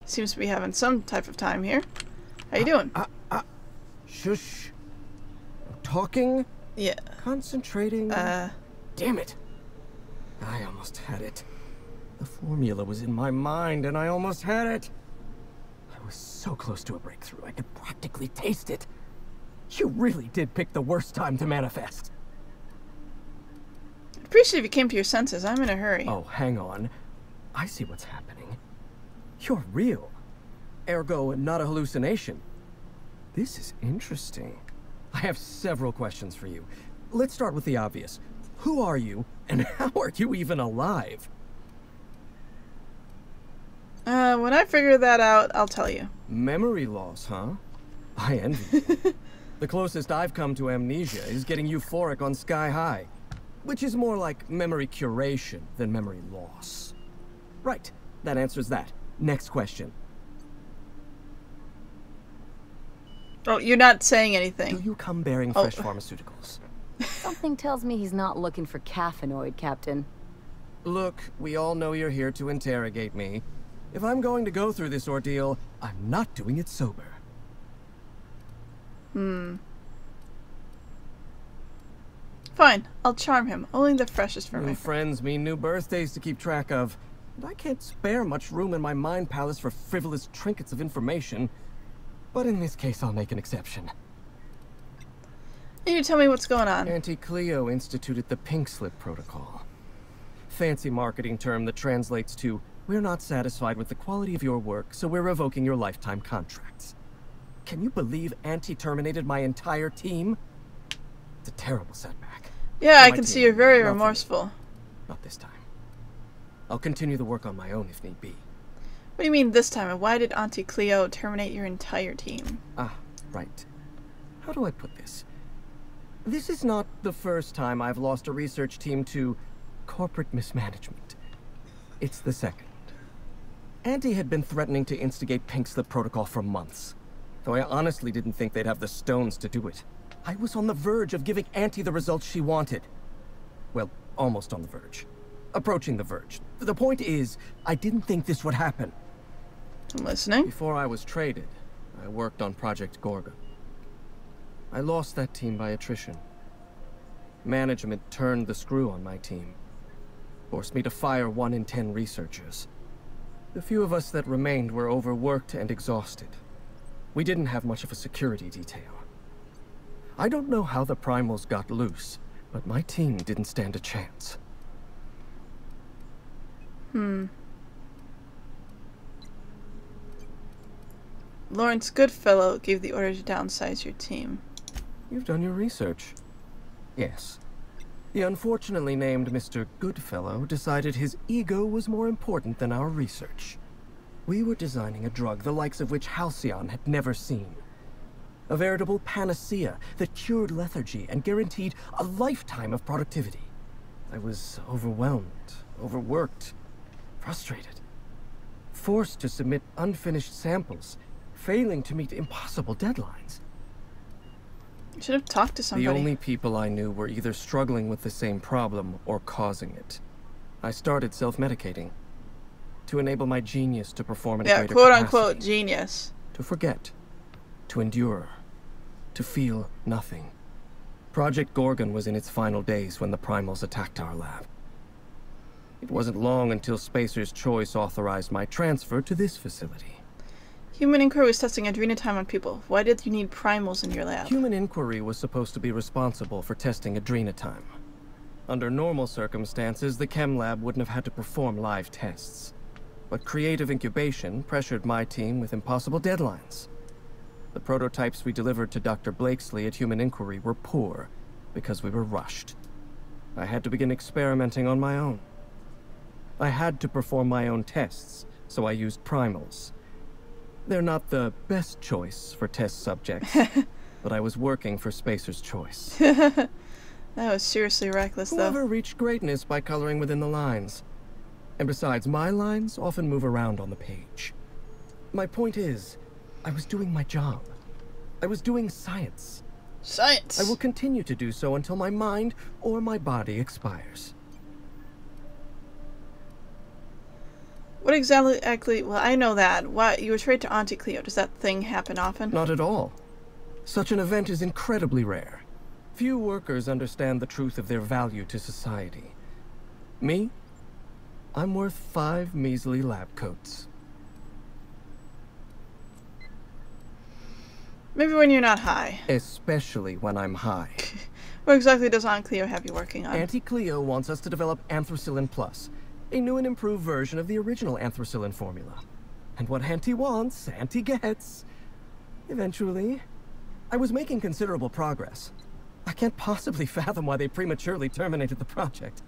Seems to be having some type of time here. How you doing? Shush. Talking? Yeah. Concentrating? Damn it. I almost had it. The formula was in my mind and I almost had it. I was so close to a breakthrough, I could practically taste it. You really did pick the worst time to manifest. I'd appreciate if you came to your senses. I'm in a hurry. Oh, hang on. I see what's happening. You're real. Ergo, not a hallucination. This is interesting. I have several questions for you. Let's start with the obvious. Who are you, and how are you even alive? When I figure that out, I'll tell you. Memory loss, huh? I envy you. The closest I've come to amnesia is getting euphoric on Sky High, which is more like memory curation than memory loss. Right, that answers that. Next question. Oh, you're not saying anything. Do you come bearing fresh pharmaceuticals? Something tells me he's not looking for caffeinoid, Captain. Look, we all know you're here to interrogate me. If I'm going to go through this ordeal, I'm not doing it sober. Fine, I'll charm him. Only the freshest for New me. friends mean new birthdays to keep track of. And I can't spare much room in my mind palace for frivolous trinkets of information. But in this case, I'll make an exception. You tell me what's going on. Auntie Cleo instituted the Pink Slip Protocol. Fancy marketing term that translates to, we're not satisfied with the quality of your work, so we're revoking your lifetime contracts. Can you believe Auntie terminated my entire team? It's a terrible setback. Yeah, I My can see team, you're very not for me. remorseful. Not this time. I'll continue the work on my own if need be. What do you mean this time? And why did Auntie Cleo terminate your entire team? Ah, right. How do I put this? This is not the first time I've lost a research team to corporate mismanagement. It's the second. Auntie had been threatening to instigate Pink Slip Protocol for months, though I honestly didn't think they'd have the stones to do it. I was on the verge of giving Auntie the results she wanted. Well, almost on the verge. Approaching the verge. The point is, I didn't think this would happen. I'm listening. Before I was traded, I worked on Project Gorgon. I lost that team by attrition. Management turned the screw on my team. Forced me to fire 1 in 10 researchers. The few of us that remained were overworked and exhausted. We didn't have much of a security detail. I don't know how the primals got loose, but my team didn't stand a chance. Lawrence Goodfellow gave the order to downsize your team. You've done your research. Yes. The unfortunately named Mr. Goodfellow decided his ego was more important than our research. We were designing a drug the likes of which Halcyon had never seen. A veritable panacea that cured lethargy and guaranteed a lifetime of productivity. I was overwhelmed, overworked, frustrated. Forced to submit unfinished samples, failing to meet impossible deadlines. You should have talked to somebody. The only people I knew were either struggling with the same problem or causing it. I started self-medicating to enable my genius to perform at a greater quote-unquote capacity. genius. To forget, to endure, to feel nothing. Project Gorgon was in its final days when the primals attacked our lab. It wasn't long until Spacer's Choice authorized my transfer to this facility. Human Inquiry was testing adrenotime on people. Why did you need primals in your lab? Human Inquiry was supposed to be responsible for testing adrenotime. Under normal circumstances, the chem lab wouldn't have had to perform live tests. But creative incubation pressured my team with impossible deadlines. The prototypes we delivered to Dr. Blakesley at Human Inquiry were poor because we were rushed. I had to begin experimenting on my own. I had to perform my own tests, so I used primals. They're not the best choice for test subjects, but I was working for Spacer's Choice. That was seriously reckless, though. Whoever reached greatness by coloring within the lines. And besides, my lines often move around on the page. My point is, I was doing my job. I was doing science. Science! I will continue to do so until my mind or my body expires. What exactly... Well, I know that. What? You were traded to Auntie Cleo. Does that thing happen often? Not at all. Such an event is incredibly rare. Few workers understand the truth of their value to society. Me? I'm worth 5 measly lab coats. Maybe when you're not high. Especially when I'm high. What exactly does Aunt Cleo have you working on? Auntie Cleo wants us to develop Anthracillin Plus, a new and improved version of the original Anthracillin formula. And what Auntie wants, Auntie gets. Eventually. I was making considerable progress. I can't possibly fathom why they prematurely terminated the project.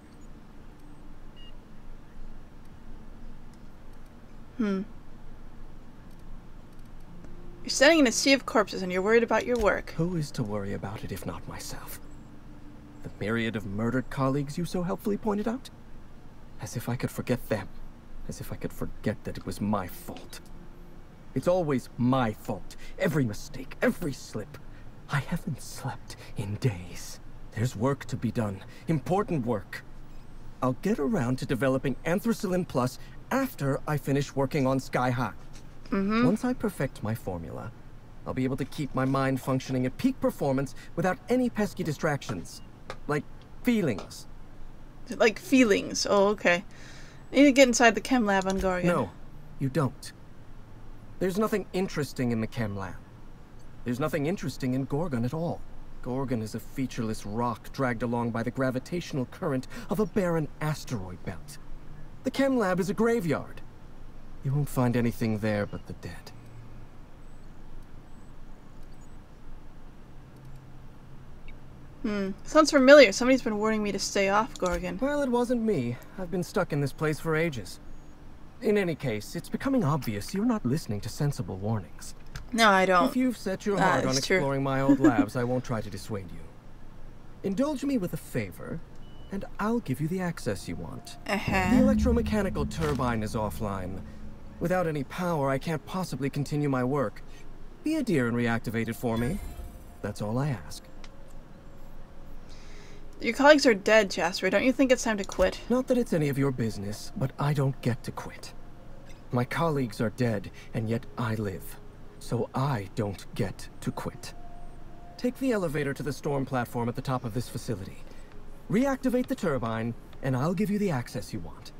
You're standing in a sea of corpses and you're worried about your work. Who is to worry about it if not myself? The myriad of murdered colleagues you so helpfully pointed out? As if I could forget them. As if I could forget that it was my fault. It's always my fault. Every mistake, every slip. I haven't slept in days. There's work to be done. Important work. I'll get around to developing Anthracillin Plus after I finish working on Sky High. Once I perfect my formula, I'll be able to keep my mind functioning at peak performance without any pesky distractions. Like feelings. Like feelings. Oh, okay. I need to get inside the chem lab on Gorgon. No, you don't. There's nothing interesting in the chem lab. There's nothing interesting in Gorgon at all. Gorgon is a featureless rock dragged along by the gravitational current of a barren asteroid belt. The chem lab is a graveyard. You won't find anything there but the dead. Sounds familiar. Somebody's been warning me to stay off Gorgon. Well, it wasn't me. I've been stuck in this place for ages. In any case, it's becoming obvious you're not listening to sensible warnings. No, I don't. If you've set your heart on exploring my old labs, I won't try to dissuade you. Indulge me with a favor, and I'll give you the access you want. The electromechanical turbine is offline. Without any power, I can't possibly continue my work. Be a dear and reactivate it for me. That's all I ask. Your colleagues are dead, Jasper. Don't you think it's time to quit? Not that it's any of your business, but I don't get to quit. My colleagues are dead, and yet I live. So I don't get to quit. Take the elevator to the storm platform at the top of this facility. Reactivate the turbine, and I'll give you the access you want.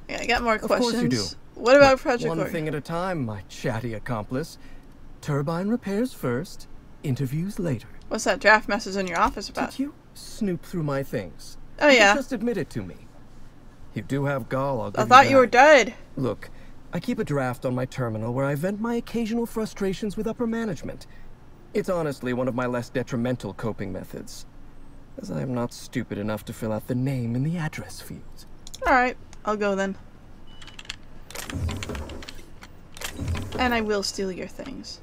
Yeah, I got more questions. Of course you do. What about Project One Gorgon? thing at a time, my chatty accomplice. Turbine repairs first, interviews later. What's that draft message in your office about? Did you snoop through my things? Oh, yeah. Just admit it to me. You do have gall, I'll give I thought you were dead. Look, I keep a draft on my terminal where I vent my occasional frustrations with upper management. It's honestly one of my less detrimental coping methods, as I am not stupid enough to fill out the name in the address field. Alright, I'll go then. And I will steal your things.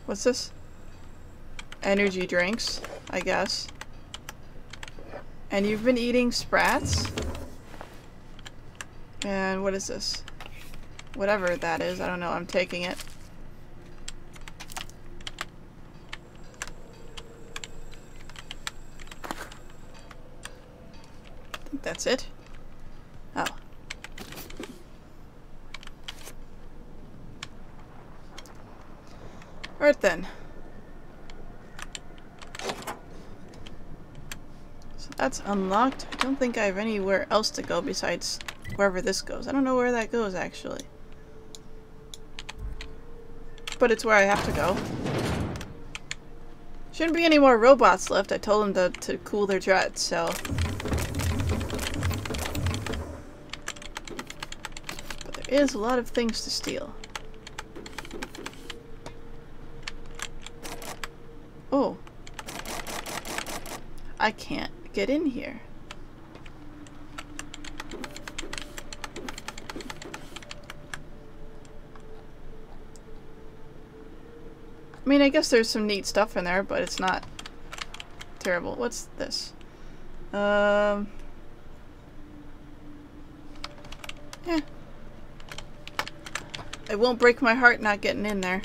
What's this? Energy drinks, I guess. And you've been eating sprats? And what is this? Whatever that is, I don't know, I'm taking it. I think that's it. Oh. Alright then. So that's unlocked. I don't think I have anywhere else to go besides wherever this goes. I don't know where that goes actually. But it's where I have to go. Shouldn't be any more robots left. I told them to cool their jets, so. But there is a lot of things to steal. Oh. I can't get in here. I mean, I guess there's some neat stuff in there, but it's not terrible. What's this? Yeah. It won't break my heart not getting in there.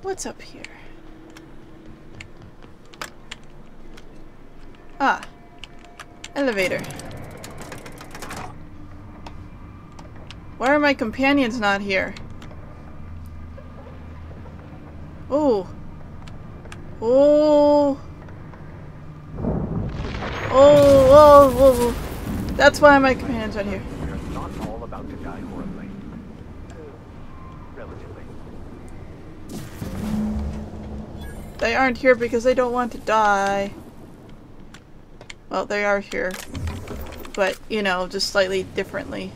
What's up here? Elevator. Why are my companions not here? Oh. Oh. Oh. That's why my companions aren't here. We're not all about to die horribly. Relatively. They aren't here because they don't want to die. Well, they are here. But, you know, just slightly differently.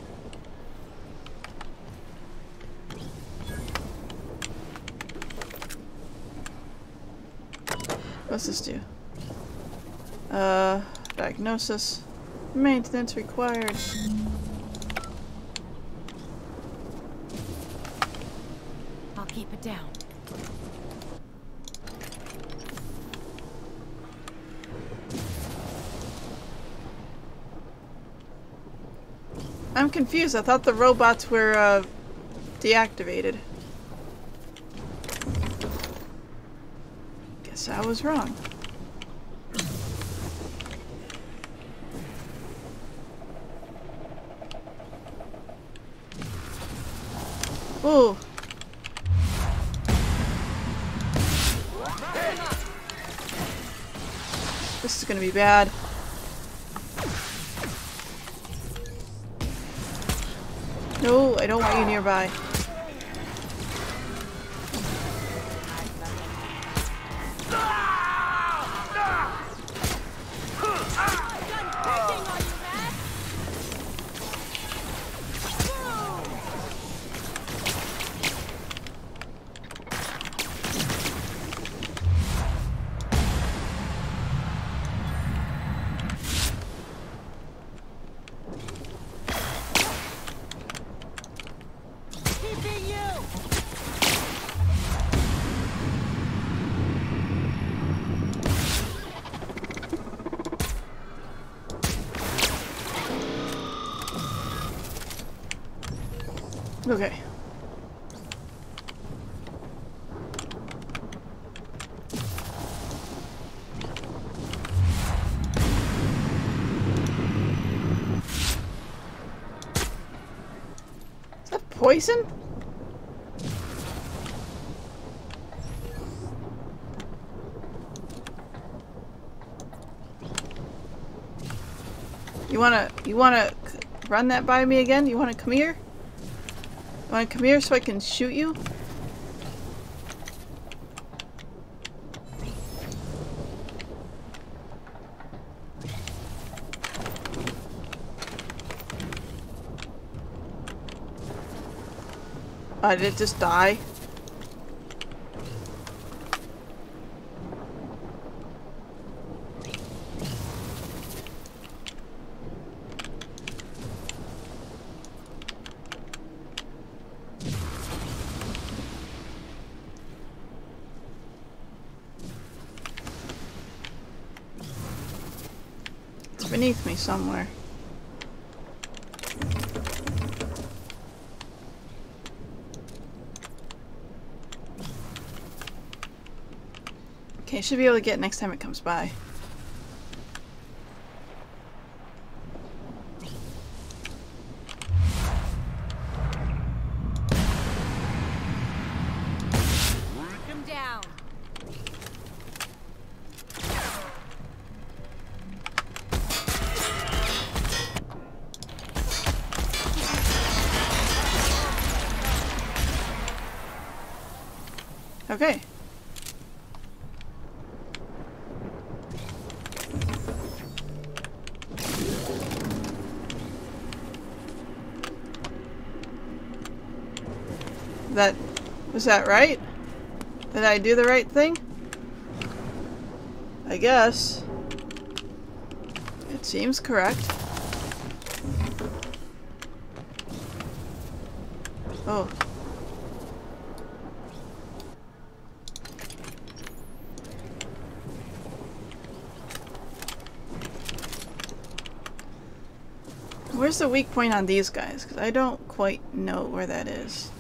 What's this do? Diagnosis. Maintenance required. I'll keep it down. I'm confused. I thought the robots were, deactivated. Guess I was wrong. Ooh. This is gonna be bad. No, I don't want you nearby. Okay. Is that poison? You wanna run that by me again? You wanna come here? You wanna come here so I can shoot you? Did it just die? It's beneath me somewhere. Okay, should be able to get it next time it comes by. Knock him down. Okay. Was that right? Did I do the right thing? I guess. It seems correct. Oh. Where's the weak point on these guys? Because I don't quite know where that is.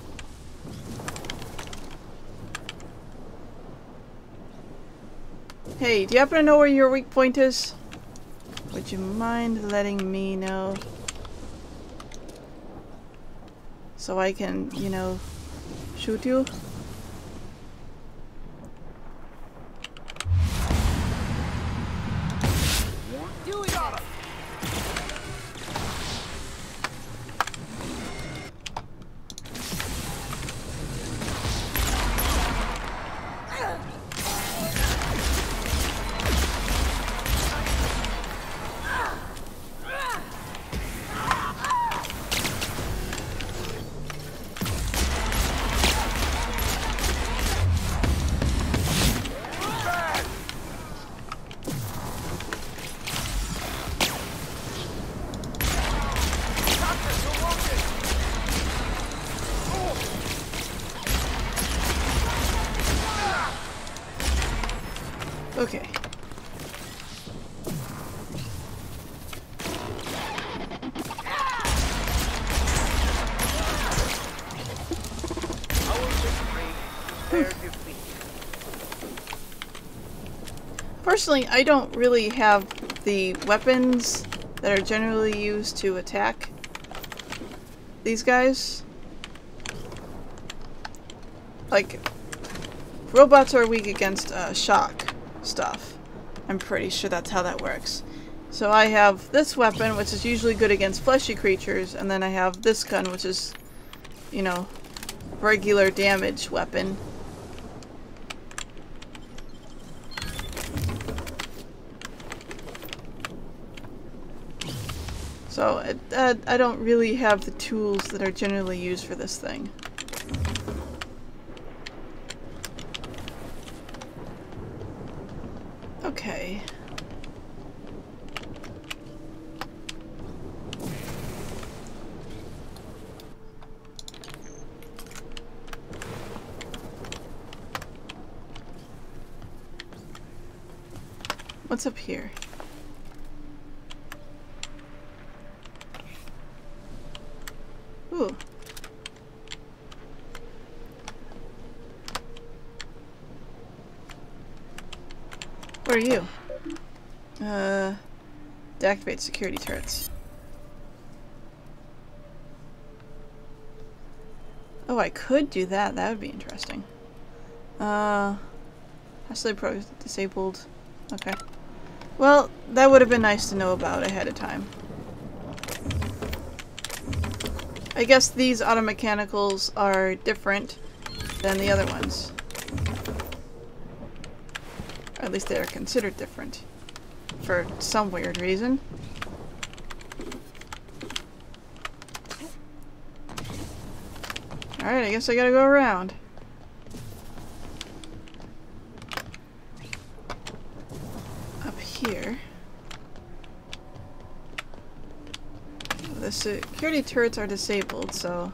Hey, do you happen to know where your weak point is? Would you mind letting me know? So I can, you know, shoot you? Do it! Okay. Personally, I don't really have the weapons that are generally used to attack these guys. Like, robots are weak against shock stuff. I'm pretty sure that's how that works. So I have this weapon, which is usually good against fleshy creatures, and then I have this gun, which is, you know, regular damage weapon. So I don't really have the tools that are generally used for this thing. Okay. What's up here? Ooh. What are you? Deactivate security turrets. Oh, I could do that. That would be interesting. Hostile pro disabled. Okay. Well, that would have been nice to know about ahead of time. I guess these automechanicals are different than the other ones. Or at least they are considered different. For some weird reason. Alright, I guess I gotta go around. Up here. The security turrets are disabled, so...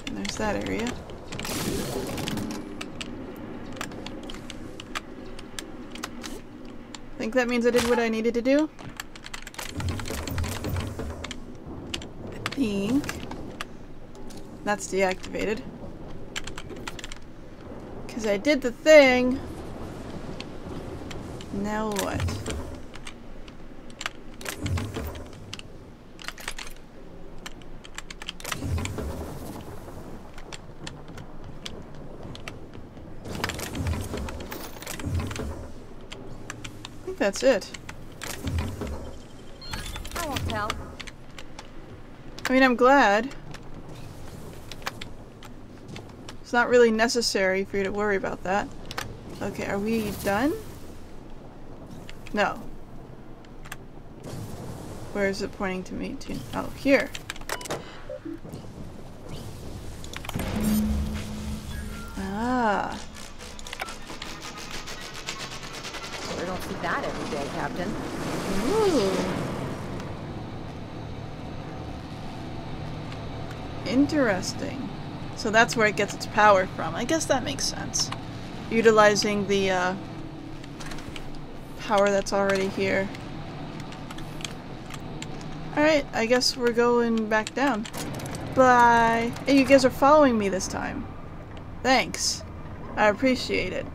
And there's that area. I think that means I did what I needed to do. I think that's deactivated. Because I did the thing. Now what? That's it. I won't tell. I mean, I'm glad. It's not really necessary for you to worry about that. Okay, are we done? No. Where is it pointing to me to? Oh, here. Ah. We don't see that every day, Captain. Ooh. Interesting. So that's where it gets its power from. I guess that makes sense. Utilizing the power that's already here. Alright, I guess we're going back down. Bye! Hey, you guys are following me this time. Thanks. I appreciate it.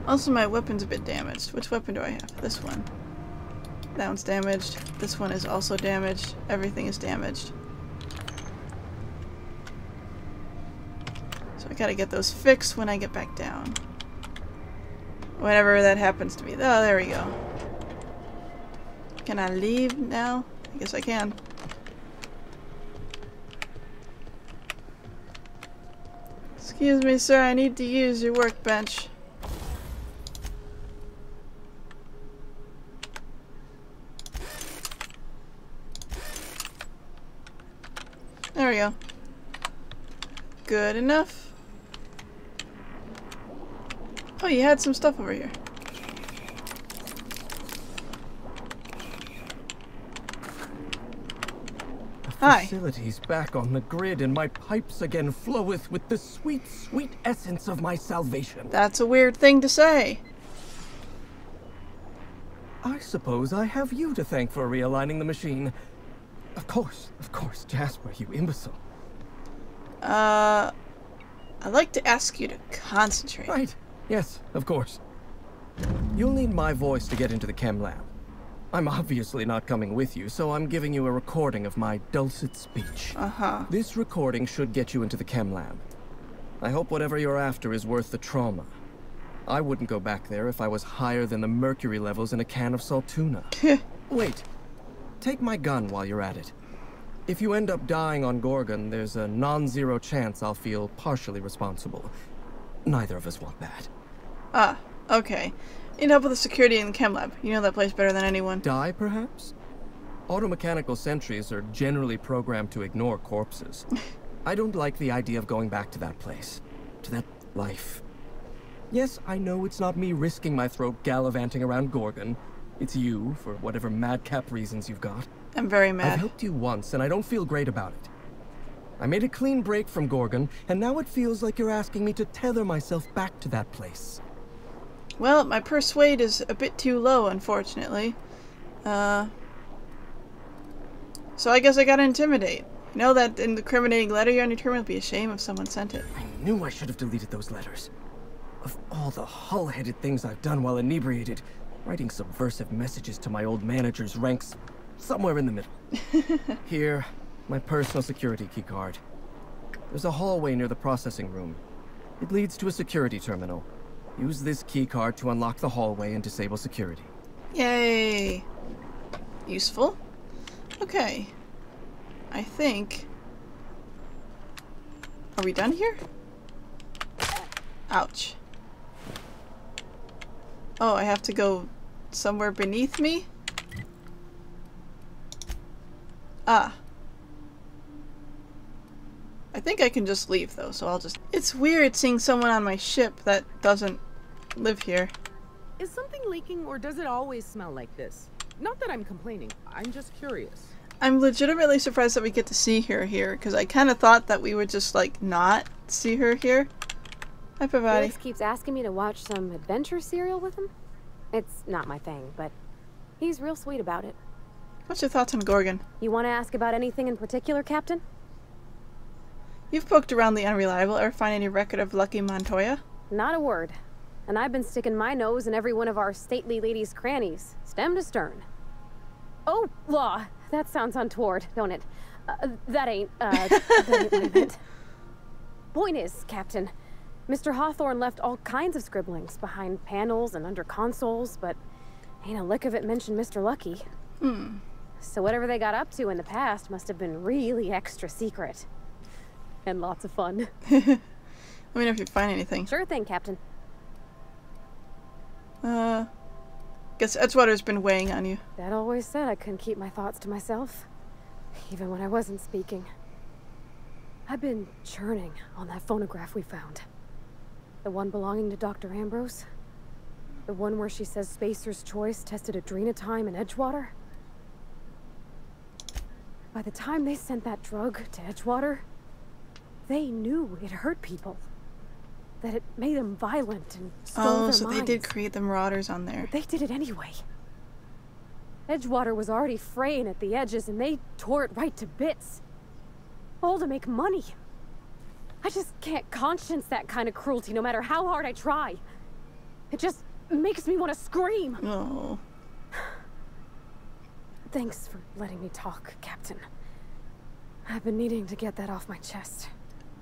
Also, my weapon's a bit damaged. Which weapon do I have? This one. That one's damaged. This one is also damaged. Everything is damaged. So I gotta get those fixed when I get back down. Whenever that happens to me. Oh, there we go. Can I leave now? I guess I can. Excuse me, sir. I need to use your workbench. There we go. Good enough. Oh, you had some stuff over here. Hi. Facilities back on the grid, and my pipes again floweth with the sweet, sweet essence of my salvation. That's a weird thing to say. I suppose I have you to thank for realigning the machine. Of course, Jasper, you imbecile. I'd like to ask you to concentrate. Right. Yes, of course. You'll need my voice to get into the chem lab. I'm obviously not coming with you, so I'm giving you a recording of my dulcet speech. Uh-huh. This recording should get you into the chem lab. I hope whatever you're after is worth the trauma. I wouldn't go back there if I was higher than the mercury levels in a can of salt tuna. Wait. Take my gun while you're at it. If you end up dying on Gorgon, there's a non-zero chance I'll feel partially responsible. Neither of us want that. Ah, okay. Need help with the security in the chem lab. You know that place better than anyone. Die, perhaps? Automechanical sentries are generally programmed to ignore corpses. I don't like the idea of going back to that place. To that life. Yes, I know it's not me risking my throat gallivanting around Gorgon. It's you, for whatever madcap reasons you've got. I'm very mad. I've helped you once, and I don't feel great about it. I made a clean break from Gorgon, and now it feels like you're asking me to tether myself back to that place. Well, my persuade is a bit too low, unfortunately. So I guess I gotta intimidate. You know that incriminating letter you're on your terminal? It'd be a shame if someone sent it. I knew I should have deleted those letters. Of all the hull-headed things I've done while inebriated, writing subversive messages to my old manager's ranks somewhere in the middle. Here, my personal security keycard. There's a hallway near the processing room. It leads to a security terminal. Use this keycard to unlock the hallway and disable security. Yay! Useful. Okay. I think... Are we done here? Ouch. Oh, I have to go somewhere beneath me? Ah. I think I can just leave though, so I'll just... It's weird seeing someone on my ship that doesn't live here. Is something leaking, or does it always smell like this? Not that I'm complaining, I'm just curious. I'm legitimately surprised that we get to see her here, because I kind of thought that we would just, like, not see her here. Hi, Pavati. Felix keeps asking me to watch some adventure serial with him. It's not my thing, but he's real sweet about it. What's your thoughts on Gorgon? You want to ask about anything in particular, Captain? You've poked around the Unreliable. Ever find any record of Lucky Montoya? Not a word. And I've been sticking my nose in every one of our stately ladies' crannies, stem to stern. Oh, law. That sounds untoward, don't it? That ain't what I meant. Point is, Captain, Mr. Hawthorne left all kinds of scribblings behind panels and under consoles, but ain't a lick of it mentioned Mr. Lucky. So whatever they got up to in the past must have been really extra secret. And lots of fun. Let me know if you find anything. Sure thing, Captain. Guess Edgewater's been weighing on you. Dad always said I couldn't keep my thoughts to myself, even when I wasn't speaking. I've been churning on that phonograph we found. The one belonging to Dr. Ambrose. The one where she says Spacer's Choice tested adrenatime in Edgewater. By the time they sent that drug to Edgewater, they knew it hurt people. That it made them violent and stole their so minds. they did create the Marauders on there. But they did it anyway. Edgewater was already fraying at the edges, and they tore it right to bits. All to make money. I just can't conscience that kind of cruelty, no matter how hard I try. It just makes me want to scream. Oh. Thanks for letting me talk, Captain. I've been needing to get that off my chest.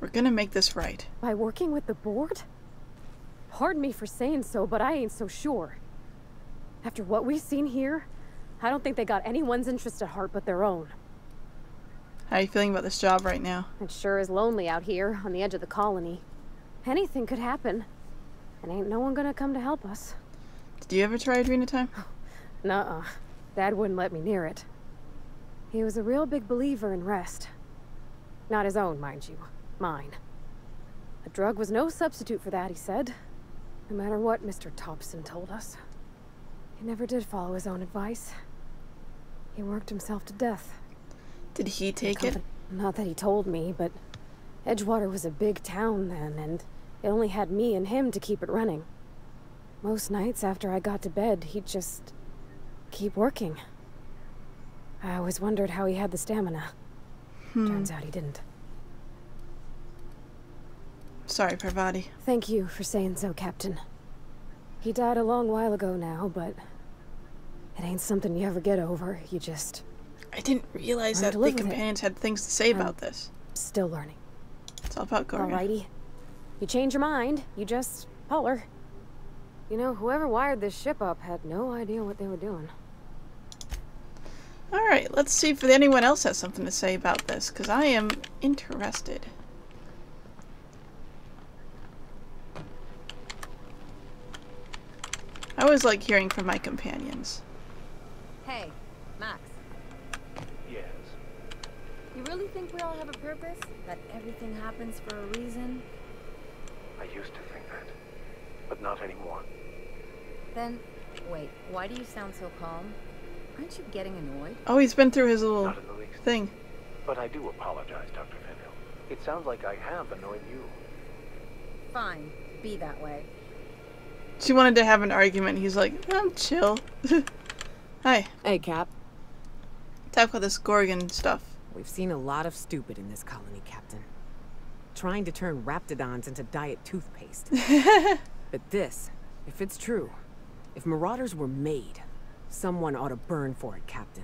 We're gonna make this right. By working with the board? Pardon me for saying so, but I ain't so sure. After what we've seen here, I don't think they got anyone's interest at heart but their own. How are you feeling about this job right now? It sure is lonely out here, on the edge of the colony. Anything could happen, and ain't no one gonna come to help us. Did you ever try Adrena time? Nuh-uh. Dad wouldn't let me near it. He was a real big believer in rest. Not his own, mind you. Mine. A drug was no substitute for that, he said. No matter what Mr. Thompson told us. He never did follow his own advice. He worked himself to death. Did he take it? Not that he told me, but Edgewater was a big town then, and it only had me and him to keep it running. Most nights after I got to bed, he'd just keep working. I always wondered how he had the stamina. Turns out he didn't. Sorry, Parvati. Thank you for saying so, Captain. He died a long while ago now, but it ain't something you ever get over. You just... I didn't realize that the companions had things to say about this. Still learning. It's all about Gorgon. Alrighty. You change your mind, you just holler. You know, whoever wired this ship up had no idea what they were doing. Alright, let's see if anyone else has something to say about this, because I am interested. I always like hearing from my companions. Hey, Max. Yes. You really think we all have a purpose? That everything happens for a reason? I used to think that, but not anymore. Then, wait, why do you sound so calm? Aren't you getting annoyed? Oh, he's been through his little Not in the least. thing. But I do apologize, Dr. Peril. It sounds like I have annoyed you. Fine, be that way. She wanted to have an argument. He's like, I'm chill. Hi. Hey, Cap. Talk about this Gorgon stuff. We've seen a lot of stupid in this colony, Captain. Trying to turn raptidons into diet toothpaste. But this, if it's true, if Marauders were made, someone ought to burn for it, Captain.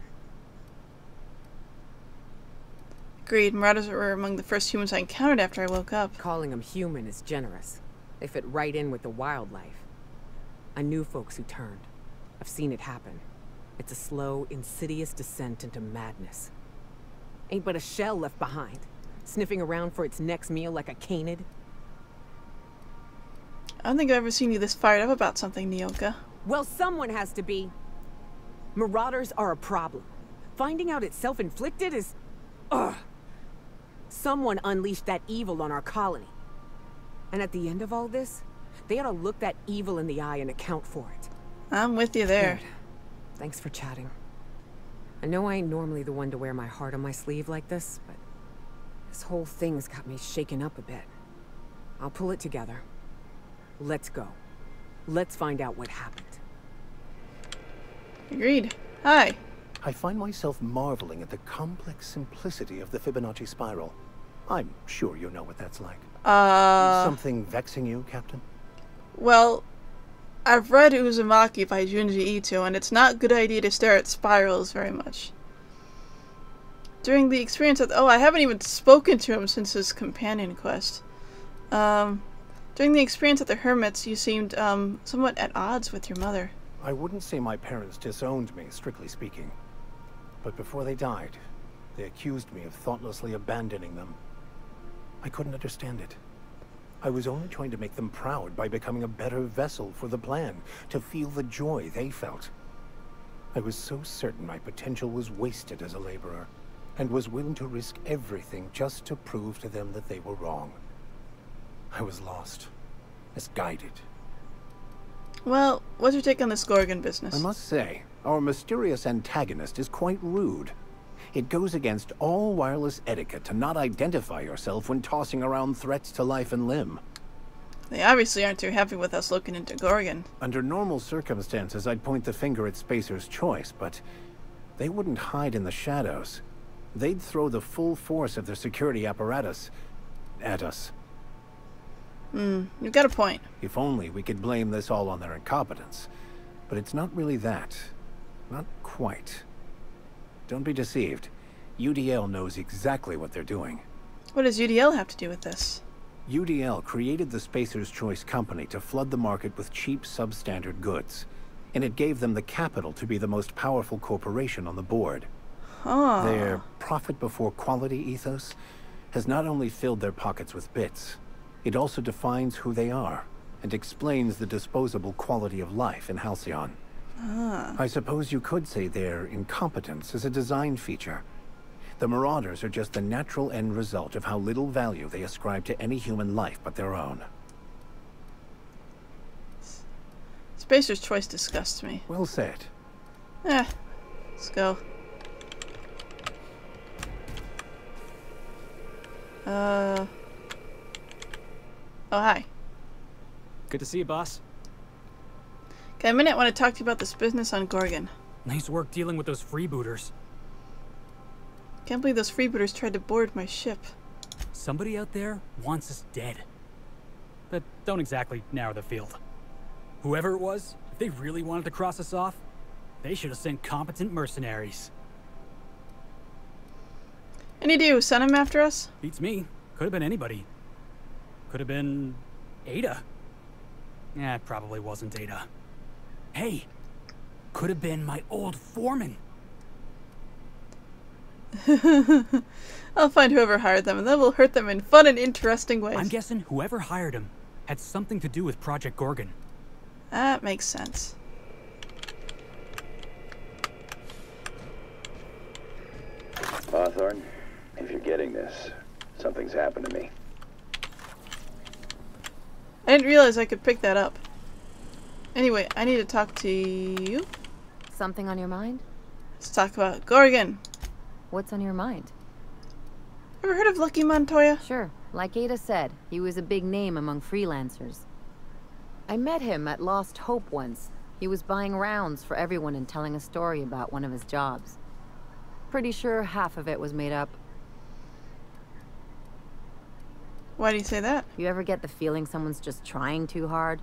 Agreed. Marauders were among the first humans I encountered after I woke up. Calling them human is generous. They fit right in with the wildlife. I knew folks who turned. I've seen it happen. It's a slow, insidious descent into madness. Ain't but a shell left behind, sniffing around for its next meal like a canid. I don't think I've ever seen you this fired up about something, Nyoka. Well, someone has to be. Marauders are a problem. Finding out it's self-inflicted is... Ugh. Someone unleashed that evil on our colony. And at the end of all this, they ought to look that evil in the eye and account for it. I'm with you there. Good. Thanks for chatting. I know I ain't normally the one to wear my heart on my sleeve like this, but this whole thing's got me shaken up a bit. I'll pull it together. Let's go. Let's find out what happened. Agreed. Hi. I find myself marveling at the complex simplicity of the Fibonacci spiral. I'm sure you know what that's like. Something vexing you, Captain? Well, I've read Uzumaki by Junji Ito, and it's not a good idea to stare at spirals very much. During the experience of... Oh, I haven't even spoken to him since his companion quest. During the experience at the Hermits, you seemed, somewhat at odds with your mother. I wouldn't say my parents disowned me, strictly speaking. But before they died, they accused me of thoughtlessly abandoning them. I couldn't understand it. I was only trying to make them proud by becoming a better vessel for the plan, to feel the joy they felt. I was so certain my potential was wasted as a laborer, and was willing to risk everything just to prove to them that they were wrong. I was lost, misguided. Well, what's your take on this Gorgon business? I must say, our mysterious antagonist is quite rude. It goes against all wireless etiquette to not identify yourself when tossing around threats to life and limb. They obviously aren't too happy with us looking into Gorgon. Under normal circumstances, I'd point the finger at Spacer's choice, but they wouldn't hide in the shadows. They'd throw the full force of their security apparatus at us. You've got a point. If only we could blame this all on their incompetence. But it's not really that. Not quite. Don't be deceived. UDL knows exactly what they're doing. What does UDL have to do with this? UDL created the Spacer's Choice Company to flood the market with cheap, substandard goods. And it gave them the capital to be the most powerful corporation on the board. Huh. Their profit before quality ethos has not only filled their pockets with bits, it also defines who they are and explains the disposable quality of life in Halcyon. I suppose you could say their incompetence is a design feature. The Marauders are just the natural end result of how little value they ascribe to any human life but their own. Spacer's Choice disgusts me. Well said. Let's go. Oh, hi. Good to see you, boss. Okay, a minute, I want to talk to you about this business on Gorgon. Nice work dealing with those freebooters. Can't believe those freebooters tried to board my ship. Somebody out there wants us dead. But don't exactly narrow the field. Whoever it was, if they really wanted to cross us off, they should have sent competent mercenaries. Any idea who sent him after us? Beats me. Could have been anybody. Could have been Ada. It probably wasn't Ada. Hey, could have been my old foreman. I'll find whoever hired them, and then we'll hurt them in fun and interesting ways. I'm guessing whoever hired him had something to do with Project Gorgon. That makes sense. Hawthorne, if you're getting this, something's happened to me. I didn't realize I could pick that up. Anyway, I need to talk to you. Something on your mind? Let's talk about Gorgon. What's on your mind? Ever heard of Lucky Montoya? Sure. Like Ada said, he was a big name among freelancers. I met him at Lost Hope once. He was buying rounds for everyone and telling a story about one of his jobs. Pretty sure half of it was made up. Why do you say that? You ever get the feeling someone's just trying too hard?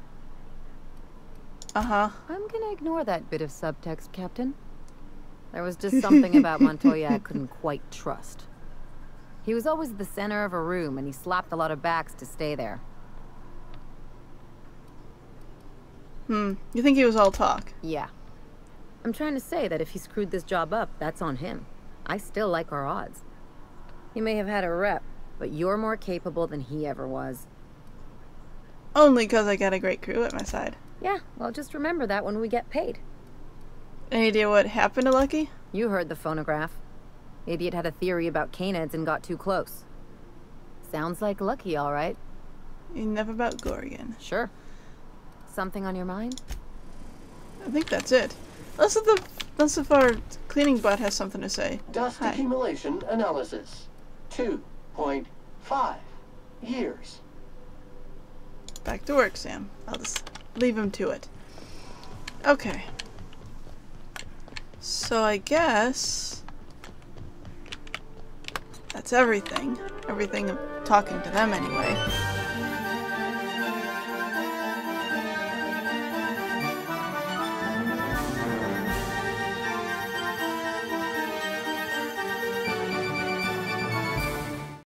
Uh-huh. I'm gonna ignore that bit of subtext, Captain. There was just something about Montoya I couldn't quite trust. He was always the center of a room, and he slapped a lot of backs to stay there. You think he was all talk? Yeah. I'm trying to say that if he screwed this job up, that's on him. I still like our odds. He may have had a rep, but you're more capable than he ever was. Only because I got a great crew at my side. Yeah, well, just remember that when we get paid. Any idea what happened to Lucky? You heard the phonograph. Idiot had a theory about canids and got too close. Sounds like Lucky, all right. Enough about Gorgon. Sure. Something on your mind? I think that's it. Unless if our cleaning bot has something to say. Dust Hi. accumulation analysis. 2.5 years. Back to work, Sam. I'll just leave him to it. Okay. So I guess that's everything. Everything I'm talking to them anyway.